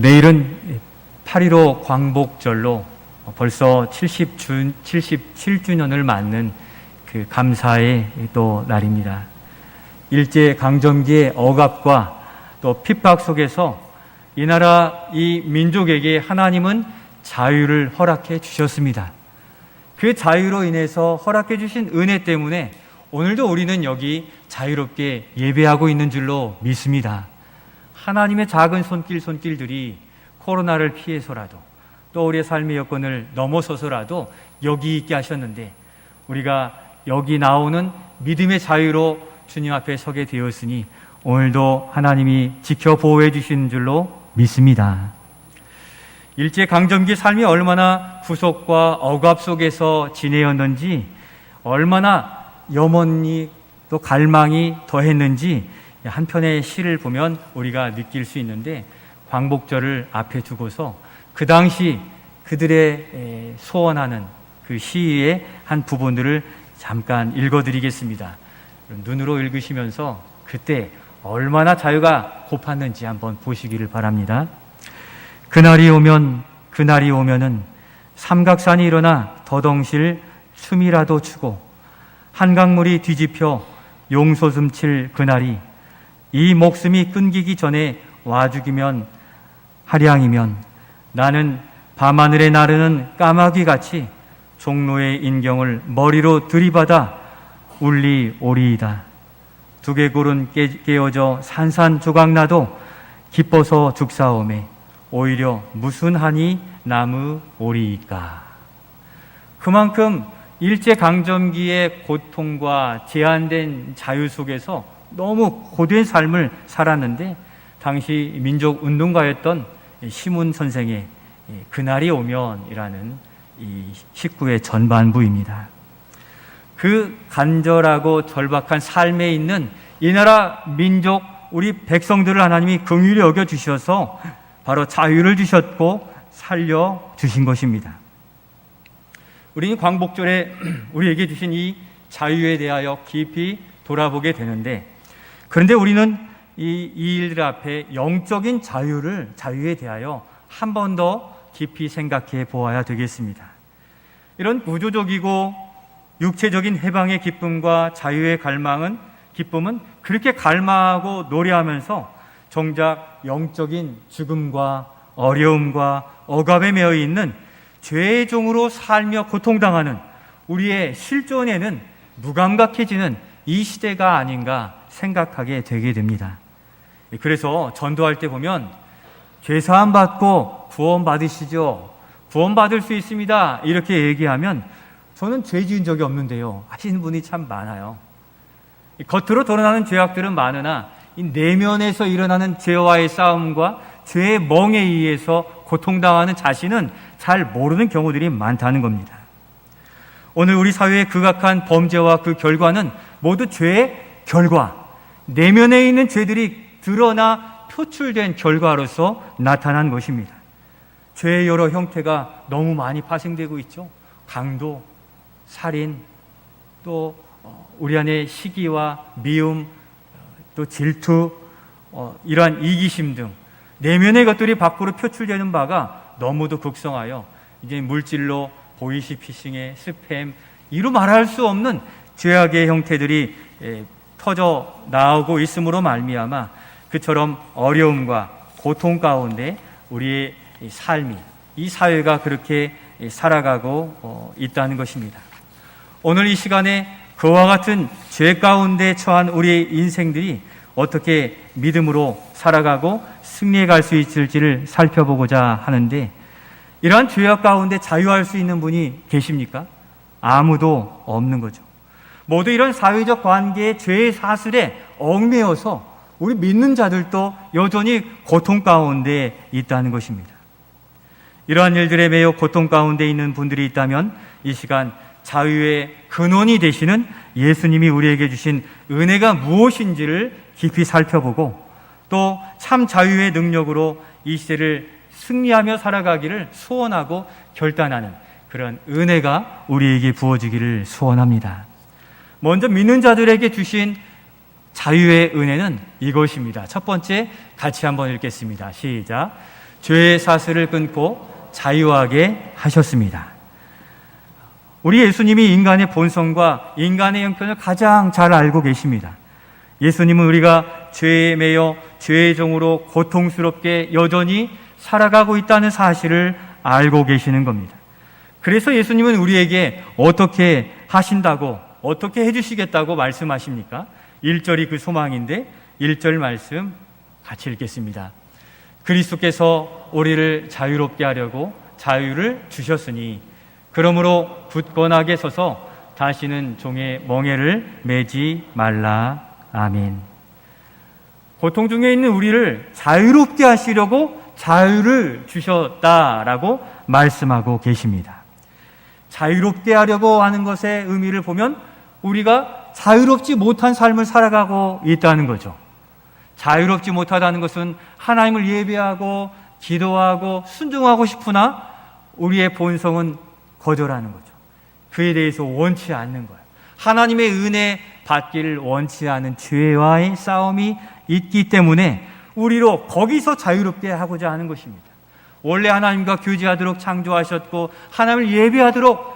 내일은 8.15 광복절로 벌써 77주년을 맞는 그 감사의 또 날입니다. 일제 강점기의 억압과 또 핍박 속에서 이 나라, 이 민족에게 하나님은 자유를 허락해 주셨습니다. 그 자유로 인해서 허락해 주신 은혜 때문에 오늘도 우리는 여기 자유롭게 예배하고 있는 줄로 믿습니다. 하나님의 작은 손길들이 코로나를 피해서라도 또 우리의 삶의 여건을 넘어서서라도 여기 있게 하셨는데, 우리가 여기 나오는 믿음의 자유로 주님 앞에 서게 되었으니 오늘도 하나님이 지켜 보호해 주시는 줄로 믿습니다. 일제강점기 삶이 얼마나 구속과 억압 속에서 지내었는지, 얼마나 염원이 또 갈망이 더했는지 한 편의 시를 보면 우리가 느낄 수 있는데, 광복절을 앞에 두고서 그 당시 그들의 소원하는 그 시의 한 부분들을 잠깐 읽어드리겠습니다. 눈으로 읽으시면서 그때 얼마나 자유가 고팠는지 한번 보시기를 바랍니다. 그날이 오면은 삼각산이 일어나 더덩실 숨이라도 추고 한강물이 뒤집혀 용솟음 칠 그날이 이 목숨이 끊기기 전에 와죽이면 하량이면 나는 밤하늘에 나르는 까마귀같이 종로의 인경을 머리로 들이받아 울리오리이다. 두개골은 깨어져 산산조각나도 기뻐서 죽사오매 오히려 무슨 한이 남으오리이까. 그만큼 일제강점기의 고통과 제한된 자유 속에서 너무 고된 삶을 살았는데, 당시 민족운동가였던 시문 선생의 그날이 오면이라는 이 식구의 전반부입니다. 그 간절하고 절박한 삶에 있는 이 나라 민족, 우리 백성들을 하나님이 긍휼히 여겨주셔서 바로 자유를 주셨고 살려주신 것입니다. 우리는 광복절에 우리에게 주신 이 자유에 대하여 깊이 돌아보게 되는데, 그런데 우리는 이 일들 앞에 영적인 자유에 대하여 한 번 더 깊이 생각해 보아야 되겠습니다. 이런 구조적이고 육체적인 해방의 기쁨과 자유의 기쁨은 그렇게 갈망하고 노래하면서 정작 영적인 죽음과 어려움과 억압에 매여 있는 죄의 종으로 살며 고통당하는 우리의 실존에는 무감각해지는 이 시대가 아닌가 생각하게 되게 됩니다. 그래서 전도할 때 보면 죄사함 받고 구원 받으시죠, 구원 받을 수 있습니다, 이렇게 얘기하면 저는 죄 지은 적이 없는데요 하시는 분이 참 많아요. 겉으로 드러나는 죄악들은 많으나 이 내면에서 일어나는 죄와의 싸움과 죄의 멍에 의해서 고통당하는 자신은 잘 모르는 경우들이 많다는 겁니다. 오늘 우리 사회의 극악한 범죄와 그 결과는 모두 죄의 결과, 내면에 있는 죄들이 드러나 표출된 결과로서 나타난 것입니다. 죄의 여러 형태가 너무 많이 파생되고 있죠. 강도, 살인, 또 우리 안에 시기와 미움, 또 질투, 이러한 이기심 등 내면의 것들이 밖으로 표출되는 바가 너무도 극성하여 이제 물질로 보이시피싱의 스팸, 이루 말할 수 없는 죄악의 형태들이 터져 나오고 있음으로 말미암아 그처럼 어려움과 고통 가운데 우리의 삶이, 이 사회가 그렇게 살아가고 있다는 것입니다. 오늘 이 시간에 그와 같은 죄 가운데 처한 우리의 인생들이 어떻게 믿음으로 살아가고 승리해 갈 수 있을지를 살펴보고자 하는데, 이러한 죄악 가운데 자유할 수 있는 분이 계십니까? 아무도 없는 거죠. 모두 이런 사회적 관계의 죄의 사슬에 얽매여서 우리 믿는 자들도 여전히 고통 가운데 있다는 것입니다. 이러한 일들에 매여 고통 가운데 있는 분들이 있다면 이 시간 자유의 근원이 되시는 예수님이 우리에게 주신 은혜가 무엇인지를 깊이 살펴보고, 또 참 자유의 능력으로 이 시대를 승리하며 살아가기를 소원하고 결단하는 그런 은혜가 우리에게 부어지기를 소원합니다. 먼저 믿는 자들에게 주신 자유의 은혜는 이것입니다. 첫 번째, 같이 한번 읽겠습니다. 시작. 죄의 사슬을 끊고 자유하게 하셨습니다. 우리 예수님이 인간의 본성과 인간의 형편을 가장 잘 알고 계십니다. 예수님은 우리가 죄에 매여 죄의 종으로 고통스럽게 여전히 살아가고 있다는 사실을 알고 계시는 겁니다. 그래서 예수님은 우리에게 어떻게 하신다고, 어떻게 해주시겠다고 말씀하십니까? 1절이 그 소망인데 1절 말씀 같이 읽겠습니다. 그리스도께서 우리를 자유롭게 하려고 자유를 주셨으니 그러므로 굳건하게 서서 다시는 종의 멍에를 매지 말라. 아멘. 고통 중에 있는 우리를 자유롭게 하시려고 자유를 주셨다라고 말씀하고 계십니다. 자유롭게 하려고 하는 것의 의미를 보면 우리가 자유롭지 못한 삶을 살아가고 있다는 거죠. 자유롭지 못하다는 것은 하나님을 예배하고 기도하고 순종하고 싶으나 우리의 본성은 거절하는 거죠. 그에 대해서 원치 않는 거예요. 하나님의 은혜 받기를 원치 않은 죄와의 싸움이 있기 때문에 우리로 거기서 자유롭게 하고자 하는 것입니다. 원래 하나님과 교제하도록 창조하셨고 하나님을 예배하도록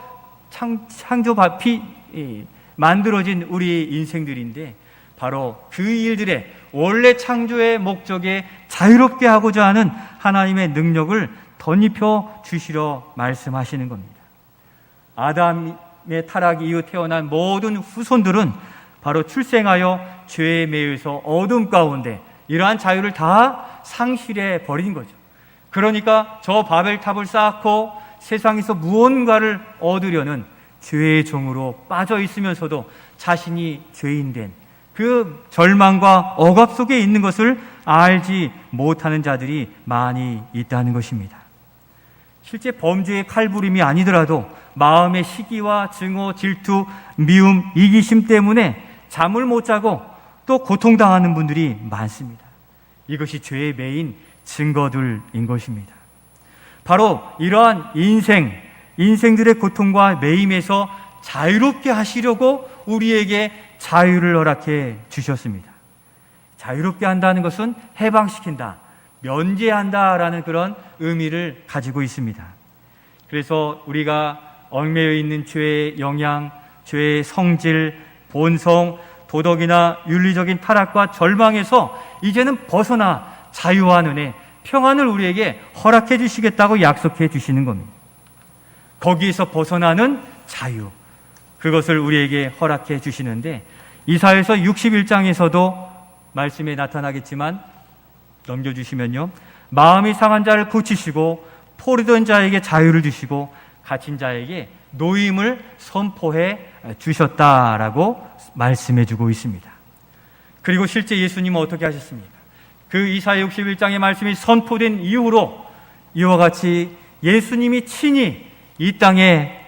만들어진 우리 인생들인데 바로 그 일들에 원래 창조의 목적에 자유롭게 하고자 하는 하나님의 능력을 덧입혀 주시려 말씀하시는 겁니다. 아담의 타락 이후 태어난 모든 후손들은 바로 출생하여 죄에 매여서 어둠 가운데 이러한 자유를 다 상실해 버린 거죠. 그러니까 저 바벨탑을 쌓고 세상에서 무언가를 얻으려는 죄의 종으로 빠져 있으면서도 자신이 죄인된 그 절망과 억압 속에 있는 것을 알지 못하는 자들이 많이 있다는 것입니다. 실제 범죄의 칼부림이 아니더라도 마음의 시기와 증오, 질투, 미움, 이기심 때문에 잠을 못 자고 또 고통당하는 분들이 많습니다. 이것이 죄의 메인 증거들인 것입니다. 바로 이러한 인생들의 고통과 매임에서 자유롭게 하시려고 우리에게 자유를 허락해 주셨습니다. 자유롭게 한다는 것은 해방시킨다, 면제한다라는 그런 의미를 가지고 있습니다. 그래서 우리가 얽매여 있는 죄의 영향, 죄의 성질, 본성, 도덕이나 윤리적인 타락과 절망에서 이제는 벗어나 자유와 은혜, 평안을 우리에게 허락해 주시겠다고 약속해 주시는 겁니다. 거기에서 벗어나는 자유, 그것을 우리에게 허락해 주시는데 이사야서 61장에서도 말씀에 나타나겠지만 넘겨주시면요, 마음이 상한 자를 고치시고 포로된 자에게 자유를 주시고 갇힌 자에게 노임을 선포해 주셨다라고 말씀해 주고 있습니다. 그리고 실제 예수님은 어떻게 하셨습니까? 그 이사야 61장의 말씀이 선포된 이후로 이와 같이 예수님이 친히 이 땅에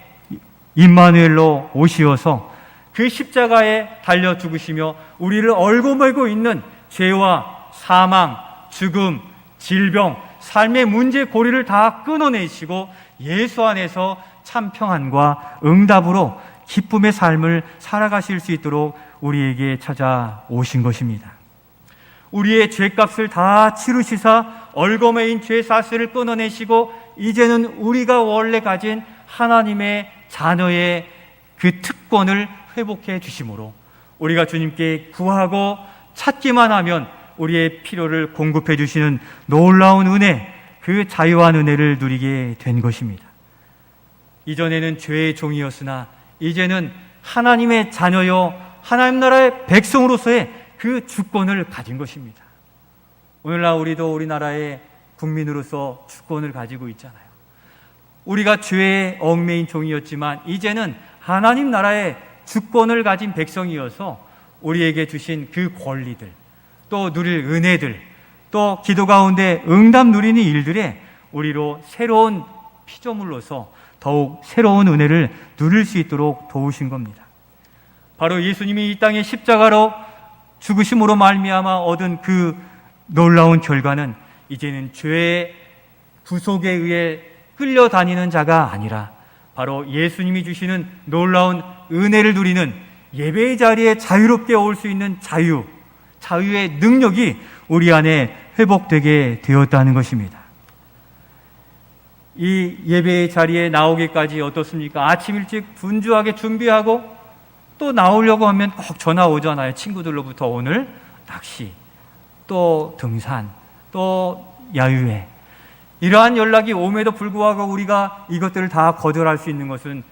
임마누엘로 오시어서 그 십자가에 달려 죽으시며 우리를 얽어매고 있는 죄와 사망, 죽음, 질병, 삶의 문제 고리를 다 끊어내시고 예수 안에서 참 평안과 응답으로 기쁨의 삶을 살아가실 수 있도록 우리에게 찾아오신 것입니다. 우리의 죄값을 다 치르시사 얽어매인 죄 사슬을 끊어내시고 이제는 우리가 원래 가진 하나님의 자녀의 그 특권을 회복해 주심으로 우리가 주님께 구하고 찾기만 하면 우리의 필요를 공급해 주시는 놀라운 은혜, 그 자유한 은혜를 누리게 된 것입니다. 이전에는 죄의 종이었으나 이제는 하나님의 자녀요 하나님 나라의 백성으로서의 그 주권을 가진 것입니다. 오늘날 우리도 우리나라의 국민으로서 주권을 가지고 있잖아요. 우리가 죄의 얽매인 종이었지만 이제는 하나님 나라의 주권을 가진 백성이어서 우리에게 주신 그 권리들, 또 누릴 은혜들, 또 기도 가운데 응답 누리는 일들에 우리로 새로운 피조물로서 더욱 새로운 은혜를 누릴 수 있도록 도우신 겁니다. 바로 예수님이 이 땅에 십자가로 죽으심으로 말미암아 얻은 그 놀라운 결과는 이제는 죄의 구속에 의해 끌려다니는 자가 아니라 바로 예수님이 주시는 놀라운 은혜를 누리는 예배의 자리에 자유롭게 올 수 있는 자유의 능력이 우리 안에 회복되게 되었다는 것입니다. 이 예배의 자리에 나오기까지 어떻습니까? 아침 일찍 분주하게 준비하고 또 나오려고 하면 꼭 전화 오잖아요. 친구들로부터 오늘 낚시, 또 등산, 또 야유회. 이러한 연락이 옴에도 불구하고 우리가 이것들을 다 거절할 수 있는 것은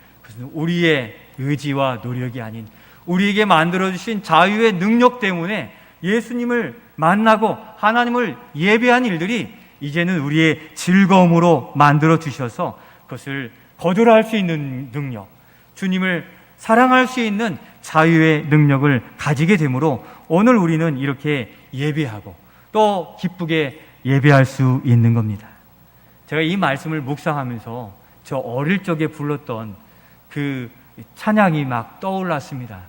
우리의 의지와 노력이 아닌 우리에게 만들어주신 자유의 능력 때문에 예수님을 만나고 하나님을 예배한 일들이 이제는 우리의 즐거움으로 만들어 주셔서 그것을 거절할 수 있는 능력, 주님을 사랑할 수 있는 자유의 능력을 가지게 되므로 오늘 우리는 이렇게 예배하고 또 기쁘게 예배할 수 있는 겁니다. 제가 이 말씀을 묵상하면서 저 어릴 적에 불렀던 그 찬양이 막 떠올랐습니다.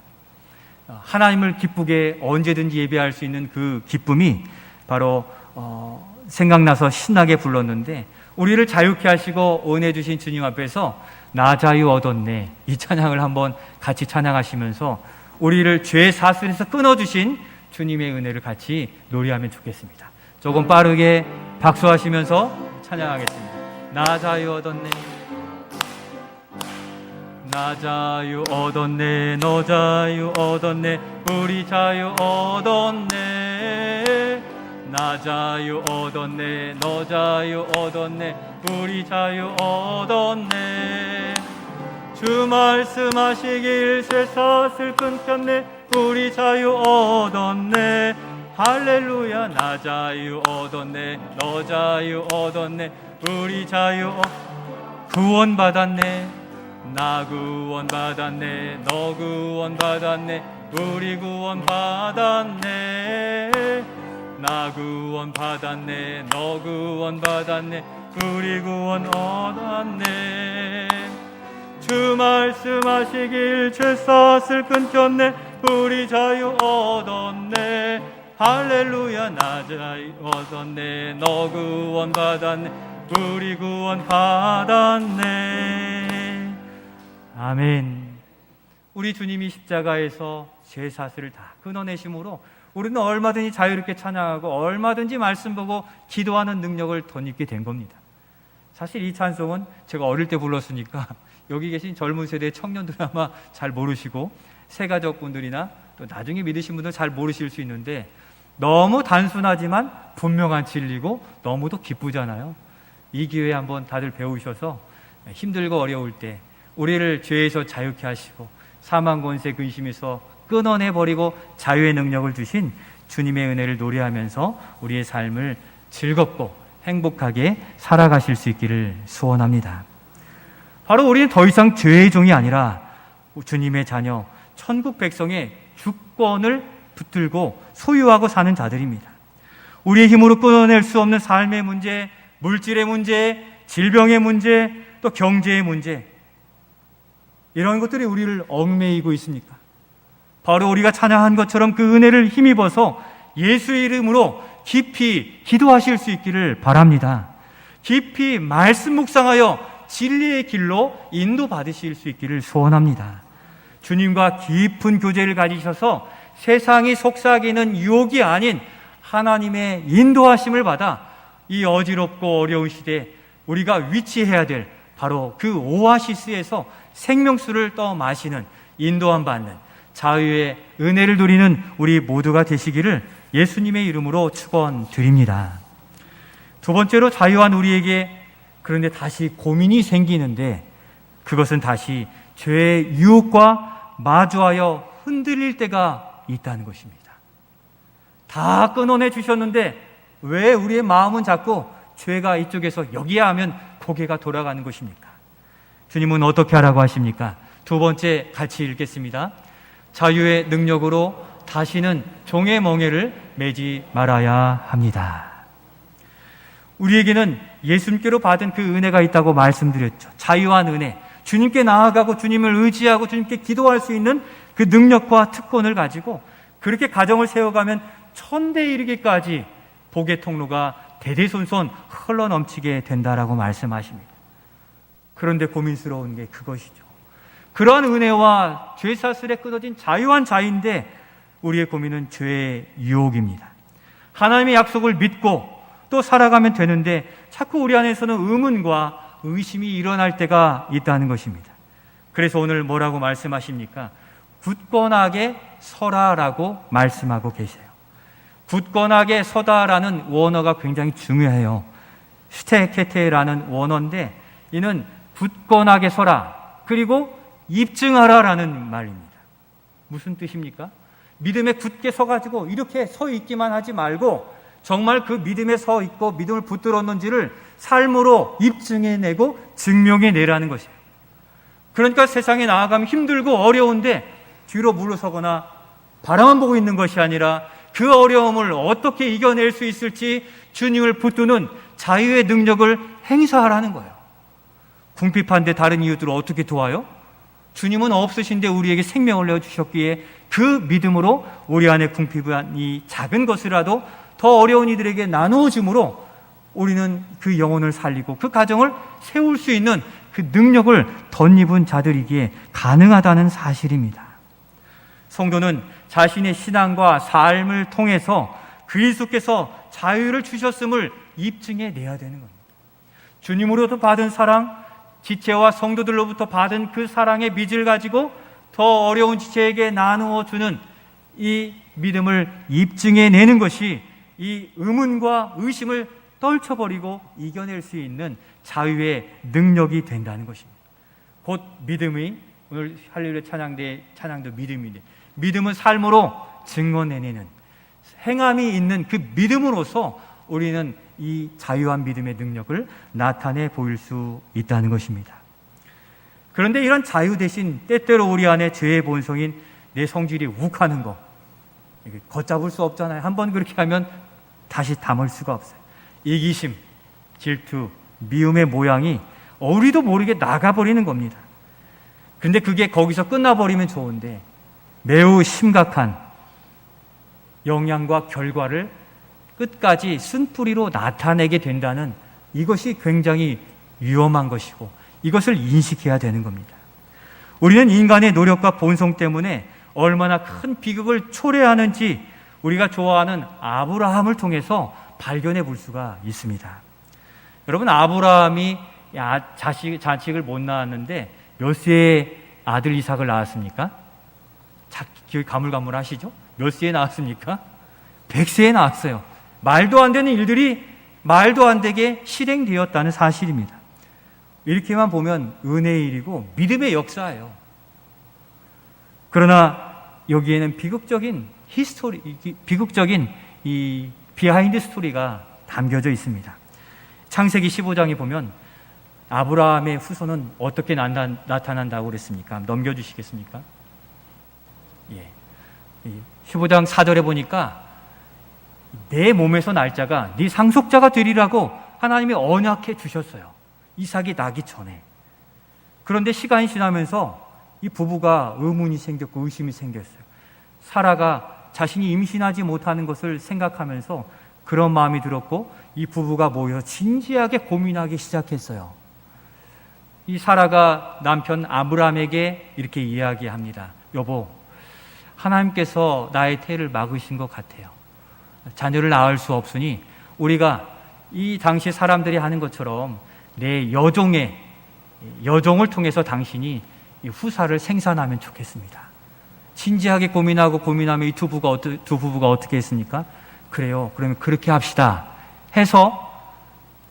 하나님을 기쁘게 언제든지 예배할 수 있는 그 기쁨이 바로 생각나서 신나게 불렀는데, 우리를 자유케 하시고 은혜 주신 주님 앞에서 나 자유 얻었네, 이 찬양을 한번 같이 찬양하시면서 우리를 죄 사슬에서 끊어주신 주님의 은혜를 같이 노래하면 좋겠습니다. 조금 빠르게 박수하시면서 찬양하겠습니다. 나 자유 얻었네, 나 자유 얻었네, 너 자유 얻었네, 우리 자유 얻었네. 나 자유 얻었네, 너 자유 얻었네, 우리 자유 얻었네. 주 말씀하시길 쇠사슬 끊겼네, 우리 자유 얻었네. 할렐루야. 나 자유 얻었네, 너 자유 얻었네, 우리 자유 구원 받았네. 나 구원 받았네, 너 구원 받았네, 우리 구원 받았네. 나 구원 받았네, 너 구원 받았네, 우리 구원 얻었네. 주 말씀하시길 죄사슬 끊겼네, 우리 자유 얻었네. 할렐루야. 나 자유 얻었네, 너 구원 받았네, 우리 구원 받았네. 아멘. 우리 주님이 십자가에서 죄사슬을 다 끊어내심으로 우리는 얼마든지 자유롭게 찬양하고 얼마든지 말씀 보고 기도하는 능력을 덧입게 된 겁니다. 사실 이 찬송은 제가 어릴 때 불렀으니까 여기 계신 젊은 세대의 청년들은 아마 잘 모르시고 새가족분들이나 또 나중에 믿으신 분들 잘 모르실 수 있는데, 너무 단순하지만 분명한 진리고 너무도 기쁘잖아요. 이 기회에 한번 다들 배우셔서 힘들고 어려울 때 우리를 죄에서 자유케 하시고 사망 권세 근심에서 끊어내버리고 자유의 능력을 주신 주님의 은혜를 노래하면서 우리의 삶을 즐겁고 행복하게 살아가실 수 있기를 소원합니다. 바로 우리는 더 이상 죄의 종이 아니라 주님의 자녀, 천국 백성의 주권을 붙들고 소유하고 사는 자들입니다. 우리의 힘으로 끊어낼 수 없는 삶의 문제, 물질의 문제, 질병의 문제, 또 경제의 문제, 이런 것들이 우리를 얽매이고 있습니까? 바로 우리가 찬양한 것처럼 그 은혜를 힘입어서 예수의 이름으로 깊이 기도하실 수 있기를 바랍니다. 깊이 말씀 묵상하여 진리의 길로 인도받으실 수 있기를 소원합니다. 주님과 깊은 교제를 가지셔서 세상이 속삭이는 유혹이 아닌 하나님의 인도하심을 받아 이 어지럽고 어려운 시대에 우리가 위치해야 될 바로 그 오아시스에서 생명수를 떠 마시는, 인도함 받는 자유의 은혜를 누리는 우리 모두가 되시기를 예수님의 이름으로 축원드립니다. 두 번째로, 자유한 우리에게 그런데 다시 고민이 생기는데, 그것은 다시 죄의 유혹과 마주하여 흔들릴 때가 있다는 것입니다. 다 끊어내 주셨는데 왜 우리의 마음은 자꾸 죄가 이쪽에서 여기야 하면 고개가 돌아가는 것입니까? 주님은 어떻게 하라고 하십니까? 두 번째 같이 읽겠습니다. 자유의 능력으로 다시는 종의 멍에를 매지 말아야 합니다. 우리에게는 예수님께로 받은 그 은혜가 있다고 말씀드렸죠. 자유한 은혜, 주님께 나아가고 주님을 의지하고 주님께 기도할 수 있는 그 능력과 특권을 가지고 그렇게 가정을 세워가면 천대에 이르기까지 복의 통로가 대대손손 흘러넘치게 된다라고 말씀하십니다. 그런데 고민스러운 게 그것이죠. 그러한 은혜와 죄사슬에 끊어진 자유한 자인데 우리의 고민은 죄의 유혹입니다. 하나님의 약속을 믿고 또 살아가면 되는데 자꾸 우리 안에서는 의문과 의심이 일어날 때가 있다는 것입니다. 그래서 오늘 뭐라고 말씀하십니까? 굳건하게 서라라고 말씀하고 계세요. 굳건하게 서다라는 원어가 굉장히 중요해요. 스테케테라는 원어인데 이는 굳건하게 서라 그리고 입증하라라는 말입니다. 무슨 뜻입니까? 믿음에 굳게 서가지고 이렇게 서 있기만 하지 말고 정말 그 믿음에 서 있고 믿음을 붙들었는지를 삶으로 입증해내고 증명해내라는 것이에요. 그러니까 세상에 나아가면 힘들고 어려운데 뒤로 물러서거나 바라만 보고 있는 것이 아니라 그 어려움을 어떻게 이겨낼 수 있을지 주님을 붙드는 자유의 능력을 행사하라는 거예요. 궁핍한데 다른 이웃들을 어떻게 도와요? 주님은 없으신데 우리에게 생명을 내어주셨기에 그 믿음으로 우리 안에 궁핍한 이 작은 것이라도 더 어려운 이들에게 나누어줌으로 우리는 그 영혼을 살리고 그 가정을 세울 수 있는 그 능력을 덧입은 자들이기에 가능하다는 사실입니다. 성도는 자신의 신앙과 삶을 통해서 그리스도께서 자유를 주셨음을 입증해 내야 되는 겁니다. 주님으로부터 받은 사랑, 지체와 성도들로부터 받은 그 사랑의 빚을 가지고 더 어려운 지체에게 나누어 주는 이 믿음을 입증해 내는 것이 이 의문과 의심을 떨쳐버리고 이겨낼 수 있는 자유의 능력이 된다는 것입니다. 곧 믿음이, 오늘 할렐루야 찬양도 믿음인데, 믿음은 삶으로 증거내내는 행함이 있는 그 믿음으로서 우리는 이 자유한 믿음의 능력을 나타내 보일 수 있다는 것입니다. 그런데 이런 자유 대신 때때로 우리 안에 죄의 본성인 내 성질이 욱하는 거, 걷잡을 수 없잖아요. 한번 그렇게 하면 다시 담을 수가 없어요. 이기심, 질투, 미움의 모양이 우리도 모르게 나가버리는 겁니다. 근데 그게 거기서 끝나버리면 좋은데 매우 심각한 영향과 결과를 끝까지 쓴뿌리로 나타내게 된다는 이것이 굉장히 위험한 것이고 이것을 인식해야 되는 겁니다. 우리는 인간의 노력과 본성 때문에 얼마나 큰 비극을 초래하는지 우리가 좋아하는 아브라함을 통해서 발견해 볼 수가 있습니다. 여러분, 아브라함이 자식을 못 낳았는데 몇 세에 아들 이삭을 낳았습니까? 기억이 가물가물하시죠? 몇 세에 낳았습니까? 100세에 낳았어요. 말도 안 되는 일들이 말도 안 되게 실행되었다는 사실입니다. 이렇게만 보면 은혜의 일이고 믿음의 역사예요. 그러나 여기에는 비극적인 이 비하인드 스토리가 담겨져 있습니다. 창세기 15장에 보면 아브라함의 후손은 어떻게 나타난다고 그랬습니까? 넘겨주시겠습니까? 15장 4절에 보니까 내 몸에서 날 자가 네 상속자가 되리라고 하나님이 언약해 주셨어요. 이삭이 나기 전에. 그런데 시간이 지나면서 이 부부가 의문이 생겼고 의심이 생겼어요. 사라가 자신이 임신하지 못하는 것을 생각하면서 그런 마음이 들었고 이 부부가 모여 진지하게 고민하기 시작했어요. 이 사라가 남편 아브라함에게 이렇게 이야기합니다. 여보, 하나님께서 나의 태를 막으신 것 같아요. 자녀를 낳을 수 없으니 우리가 이 당시 사람들이 하는 것처럼 내 여종을 통해서 당신이 이 후사를 생산하면 좋겠습니다. 진지하게 고민하면 이 두 부부가 어떻게 했습니까? 그래요. 그러면 그렇게 합시다. 해서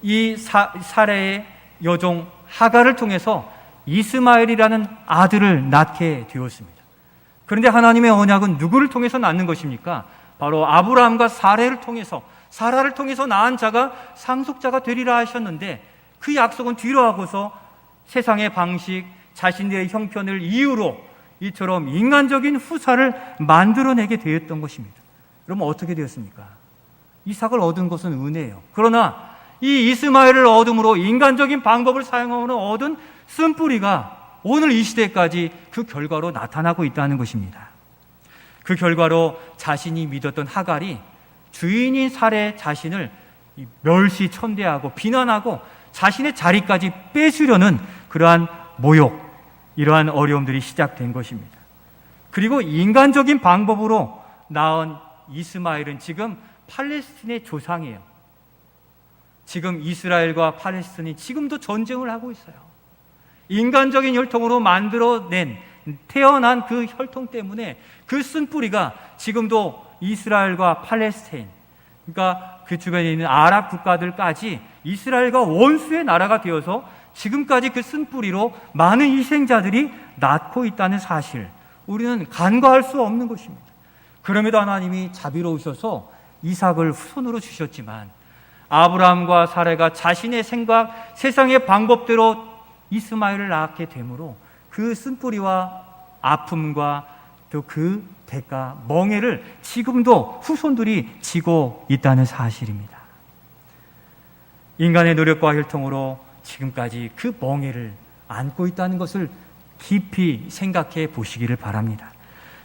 이 사레의 여종 하갈을 통해서 이스마엘이라는 아들을 낳게 되었습니다. 그런데 하나님의 언약은 누구를 통해서 낳는 것입니까? 바로 아브라함과 사라를 통해서 낳은 자가 상속자가 되리라 하셨는데 그 약속은 뒤로 하고서 세상의 방식, 자신들의 형편을 이유로 이처럼 인간적인 후사를 만들어내게 되었던 것입니다. 그러면 어떻게 되었습니까? 이삭을 얻은 것은 은혜예요. 그러나 이 이스마엘을 얻음으로 인간적인 방법을 사용함으로 얻은 쓴뿌리가 오늘 이 시대까지 그 결과로 나타나고 있다는 것입니다. 그 결과로 자신이 믿었던 하갈이 주인인 사레 자신을 멸시천대하고 비난하고 자신의 자리까지 뺏으려는 그러한 모욕, 이러한 어려움들이 시작된 것입니다. 그리고 인간적인 방법으로 낳은 이스마엘은 지금 팔레스틴의 조상이에요. 지금 이스라엘과 팔레스틴이 지금도 전쟁을 하고 있어요. 인간적인 혈통으로 만들어낸 태어난 그 혈통 때문에 그 쓴뿌리가 지금도 이스라엘과 팔레스타인, 그러니까 그 주변에 있는 아랍 국가들까지 이스라엘과 원수의 나라가 되어서 지금까지 그 쓴뿌리로 많은 희생자들이 낳고 있다는 사실, 우리는 간과할 수 없는 것입니다. 그럼에도 하나님이 자비로우셔서 이삭을 후손으로 주셨지만 아브라함과 사라가 자신의 생각, 세상의 방법대로 이스마엘을 낳게 되므로 그 쓴뿌리와 아픔과 또 그 대가, 멍해를 지금도 후손들이 지고 있다는 사실입니다. 인간의 노력과 혈통으로 지금까지 그 멍해를 안고 있다는 것을 깊이 생각해 보시기를 바랍니다.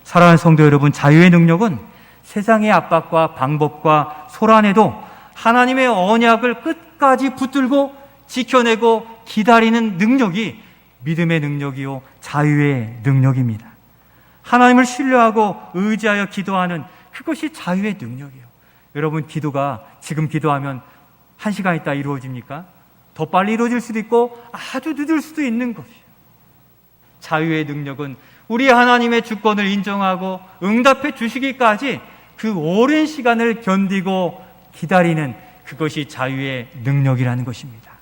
사랑하는 성도 여러분, 자유의 능력은 세상의 압박과 방법과 소란에도 하나님의 언약을 끝까지 붙들고 지켜내고 기다리는 능력이 믿음의 능력이요 자유의 능력입니다. 하나님을 신뢰하고 의지하여 기도하는 그것이 자유의 능력이에요. 여러분, 기도가 지금 기도하면 1시간 있다 이루어집니까? 더 빨리 이루어질 수도 있고 아주 늦을 수도 있는 것이에요. 자유의 능력은 우리 하나님의 주권을 인정하고 응답해 주시기까지 그 오랜 시간을 견디고 기다리는 그것이 자유의 능력이라는 것입니다.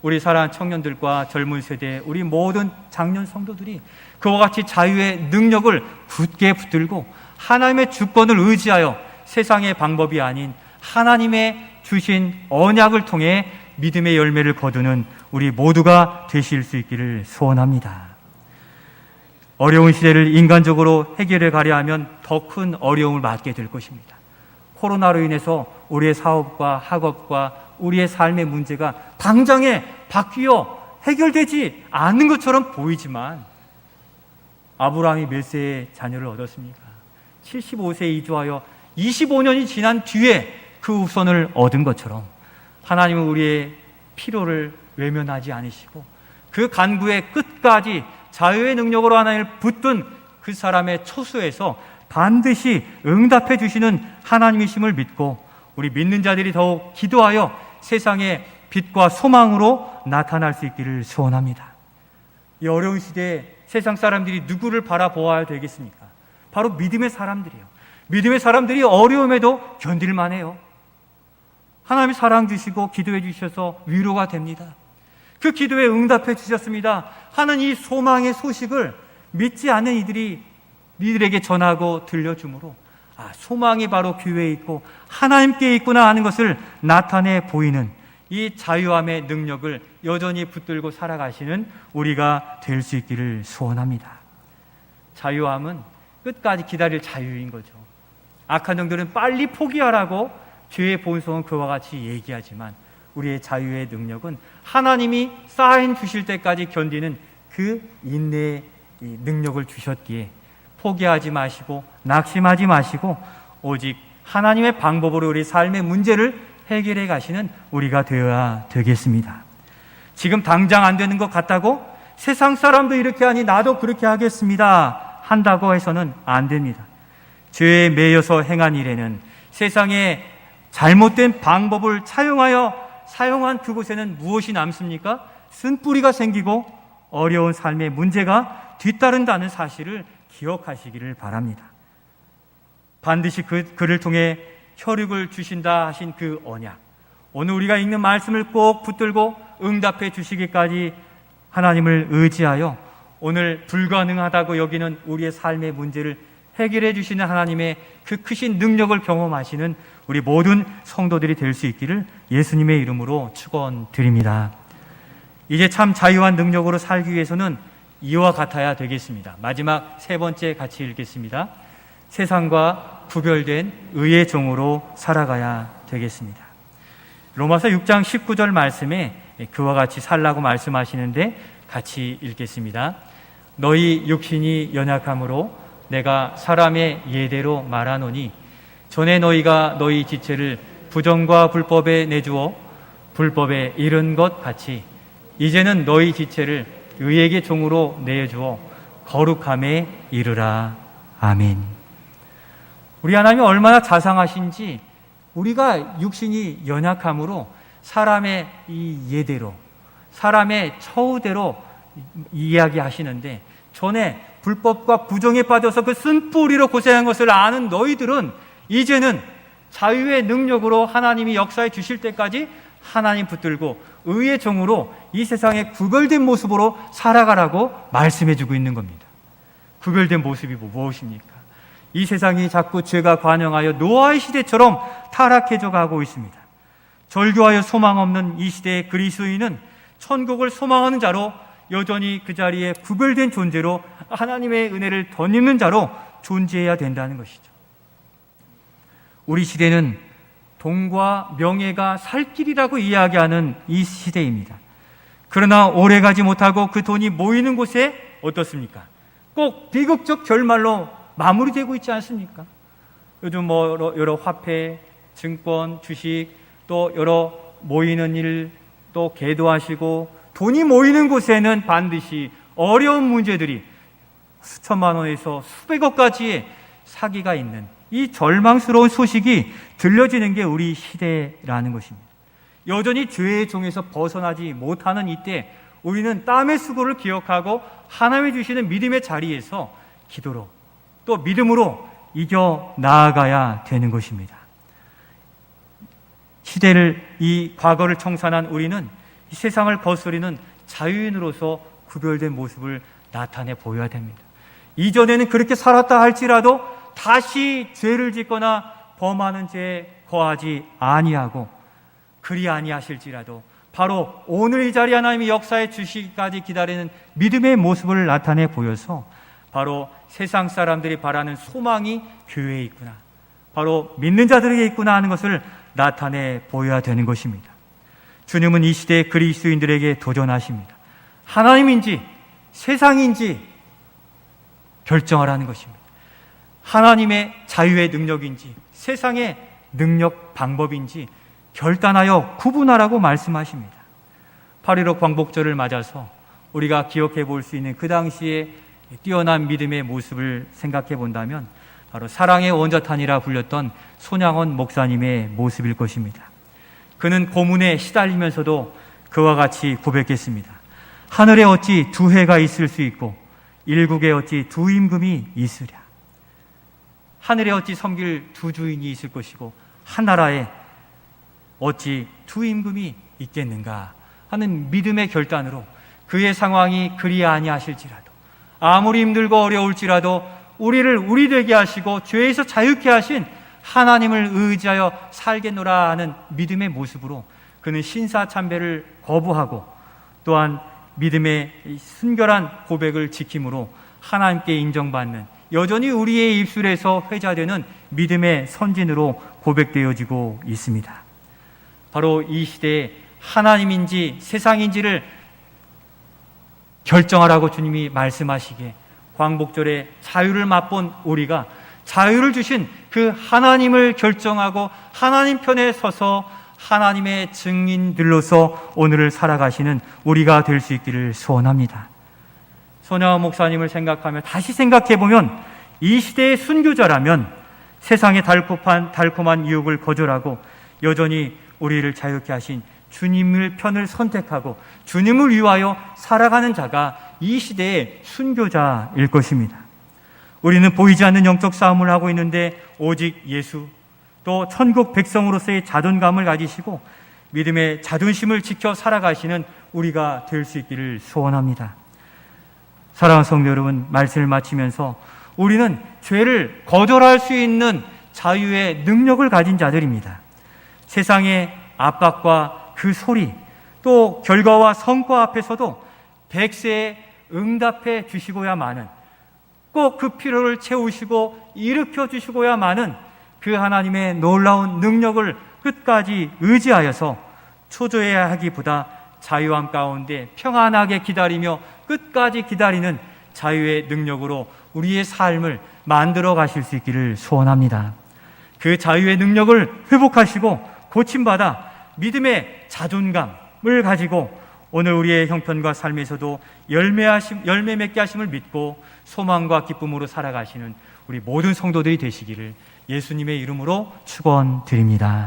우리 사랑하는 청년들과 젊은 세대, 우리 모든 장년 성도들이 그와 같이 자유의 능력을 굳게 붙들고 하나님의 주권을 의지하여 세상의 방법이 아닌 하나님의 주신 언약을 통해 믿음의 열매를 거두는 우리 모두가 되실 수 있기를 소원합니다. 어려운 시대를 인간적으로 해결해 가려 하면 더 큰 어려움을 맞게 될 것입니다. 코로나로 인해서 우리의 사업과 학업과 우리의 삶의 문제가 당장에 바뀌어 해결되지 않는 것처럼 보이지만 아브라함이 몇 세의 자녀를 얻었습니까? 75세에 이주하여 25년이 지난 뒤에 그 후손을 얻은 것처럼 하나님은 우리의 필요를 외면하지 않으시고 그 간구의 끝까지 자유의 능력으로 하나님을 붙든 그 사람의 처소에서 반드시 응답해 주시는 하나님이심을 믿고 우리 믿는 자들이 더욱 기도하여 세상의 빛과 소망으로 나타날 수 있기를 소원합니다. 이 어려운 시대에 세상 사람들이 누구를 바라보아야 되겠습니까? 바로 믿음의 사람들이에요. 믿음의 사람들이 어려움에도 견딜만 해요. 하나님이 사랑 주시고 기도해 주셔서 위로가 됩니다. 그 기도에 응답해 주셨습니다 하는 이 소망의 소식을 믿지 않는 이들에게 전하고 들려주므로 소망이 바로 교회에 있고 하나님께 있구나 하는 것을 나타내 보이는 이 자유함의 능력을 여전히 붙들고 살아가시는 우리가 될 수 있기를 소원합니다. 자유함은 끝까지 기다릴 자유인 거죠. 악한 영들은 빨리 포기하라고 죄의 본성은 그와 같이 얘기하지만 우리의 자유의 능력은 하나님이 사인 주실 때까지 견디는 그 인내의 능력을 주셨기에 포기하지 마시고 낙심하지 마시고 오직 하나님의 방법으로 우리 삶의 문제를 해결해 가시는 우리가 되어야 되겠습니다. 지금 당장 안 되는 것 같다고 세상 사람도 이렇게 하니 나도 그렇게 하겠습니다 한다고 해서는 안 됩니다. 죄에 매여서 행한 일에는 세상에 잘못된 방법을 사용한 그곳에는 무엇이 남습니까? 쓴뿌리가 생기고 어려운 삶의 문제가 뒤따른다는 사실을 기억하시기를 바랍니다. 반드시 그를 통해 혈육을 주신다 하신 그 언약, 오늘 우리가 읽는 말씀을 꼭 붙들고 응답해 주시기까지 하나님을 의지하여 오늘 불가능하다고 여기는 우리의 삶의 문제를 해결해 주시는 하나님의 그 크신 능력을 경험하시는 우리 모든 성도들이 될 수 있기를 예수님의 이름으로 축원드립니다. 이제 참 자유한 능력으로 살기 위해서는 이와 같아야 되겠습니다. 마지막 세 번째 같이 읽겠습니다. 세상과 구별된 의의 종으로 살아가야 되겠습니다. 로마서 6장 19절 말씀에 그와 같이 살라고 말씀하시는데 같이 읽겠습니다. 너희 육신이 연약함으로 내가 사람의 예대로 말하노니 전에 너희가 너희 지체를 부정과 불법에 내주어 불법에 이른 것 같이 이제는 너희 지체를 의에게 종으로 내주어 거룩함에 이르라. 아멘. 우리 하나님이 얼마나 자상하신지 우리가 육신이 연약함으로 사람의 이 예대로, 사람의 처우대로 이야기하시는데, 전에 불법과 부정에 빠져서 그 쓴뿌리로 고생한 것을 아는 너희들은 이제는 자유의 능력으로 하나님이 역사해 주실 때까지 하나님 붙들고 의의 종으로 이 세상에 구별된 모습으로 살아가라고 말씀해 주고 있는 겁니다. 구별된 모습이 무엇입니까? 이 세상이 자꾸 죄가 관영하여 노아의 시대처럼 타락해져 가고 있습니다. 절교하여 소망 없는 이 시대의 그리스도인은 천국을 소망하는 자로 여전히 그 자리에 구별된 존재로 하나님의 은혜를 덧입는 자로 존재해야 된다는 것이죠. 우리 시대는 돈과 명예가 살 길이라고 이야기하는 이 시대입니다. 그러나 오래가지 못하고 그 돈이 모이는 곳에 어떻습니까? 꼭 비극적 결말로 마무리되고 있지 않습니까? 요즘 여러 화폐, 증권, 주식, 또 여러 모이는 일, 또 계도하시고 돈이 모이는 곳에는 반드시 어려운 문제들이 수천만 원에서 수백억까지의 사기가 있는 이 절망스러운 소식이 들려지는 게 우리 시대라는 것입니다. 여전히 죄의 종에서 벗어나지 못하는 이때 우리는 땀의 수고를 기억하고 하나님이 주시는 믿음의 자리에서 기도로 또 믿음으로 이겨 나아가야 되는 것입니다. 이 과거를 청산한 우리는 이 세상을 거스리는 자유인으로서 구별된 모습을 나타내 보여야 됩니다. 이전에는 그렇게 살았다 할지라도 다시 죄를 짓거나 범하는 죄에 거하지 아니하고, 그리 아니하실지라도 바로 오늘 이 자리 하나님이 역사에 주시기까지 기다리는 믿음의 모습을 나타내 보여서 바로 세상 사람들이 바라는 소망이 교회에 있구나, 바로 믿는 자들에게 있구나 하는 것을 나타내 보여야 되는 것입니다. 주님은 이 시대의 그리스도인들에게 도전하십니다. 하나님인지 세상인지 결정하라는 것입니다. 하나님의 자유의 능력인지 세상의 능력 방법인지 결단하여 구분하라고 말씀하십니다. 8.15 광복절을 맞아서 우리가 기억해 볼 수 있는 그 당시에 뛰어난 믿음의 모습을 생각해 본다면 바로 사랑의 원자탄이라 불렸던 손양원 목사님의 모습일 것입니다. 그는 고문에 시달리면서도 그와 같이 고백했습니다. 하늘에 어찌 두 해가 있을 수 있고 일국에 어찌 두 임금이 있으랴. 하늘에 어찌 섬길 두 주인이 있을 것이고 한 나라에 어찌 두 임금이 있겠는가 하는 믿음의 결단으로 그의 상황이 그리 아니하실지라도, 아무리 힘들고 어려울지라도 우리를 우리 되게 하시고 죄에서 자유케 하신 하나님을 의지하여 살겠노라 하는 믿음의 모습으로 그는 신사참배를 거부하고 또한 믿음의 순결한 고백을 지킴으로 하나님께 인정받는, 여전히 우리의 입술에서 회자되는 믿음의 선진으로 고백되어지고 있습니다. 바로 이 시대에 하나님인지 세상인지를 결정하라고 주님이 말씀하시기에 광복절에 자유를 맛본 우리가 자유를 주신 그 하나님을 결정하고 하나님 편에 서서 하나님의 증인들로서 오늘을 살아가시는 우리가 될 수 있기를 소원합니다. 손양원 목사님을 생각하며 다시 생각해보면 이 시대의 순교자라면 세상의 달콤한 유혹을 거절하고 여전히 우리를 자유케 하신 주님을 편을 선택하고 주님을 위하여 살아가는 자가 이 시대의 순교자일 것입니다. 우리는 보이지 않는 영적 싸움을 하고 있는데 오직 예수, 또 천국 백성으로서의 자존감을 가지시고 믿음의 자존심을 지켜 살아가시는 우리가 될 수 있기를 소원합니다. 사랑하는 성도 여러분, 말씀을 마치면서 우리는 죄를 거절할 수 있는 자유의 능력을 가진 자들입니다. 세상의 압박과 그 소리, 또 결과와 성과 앞에서도 백세에 응답해 주시고야마는, 꼭 그 필요를 채우시고 일으켜 주시고야마는 그 하나님의 놀라운 능력을 끝까지 의지하여서 초조해야 하기보다 자유함 가운데 평안하게 기다리며 끝까지 기다리는 자유의 능력으로 우리의 삶을 만들어 가실 수 있기를 소원합니다. 그 자유의 능력을 회복하시고 고침받아 믿음의 자존감을 가지고 오늘 우리의 형편과 삶에서도 열매 맺게 하심을 믿고 소망과 기쁨으로 살아가시는 우리 모든 성도들이 되시기를 예수님의 이름으로 축원드립니다.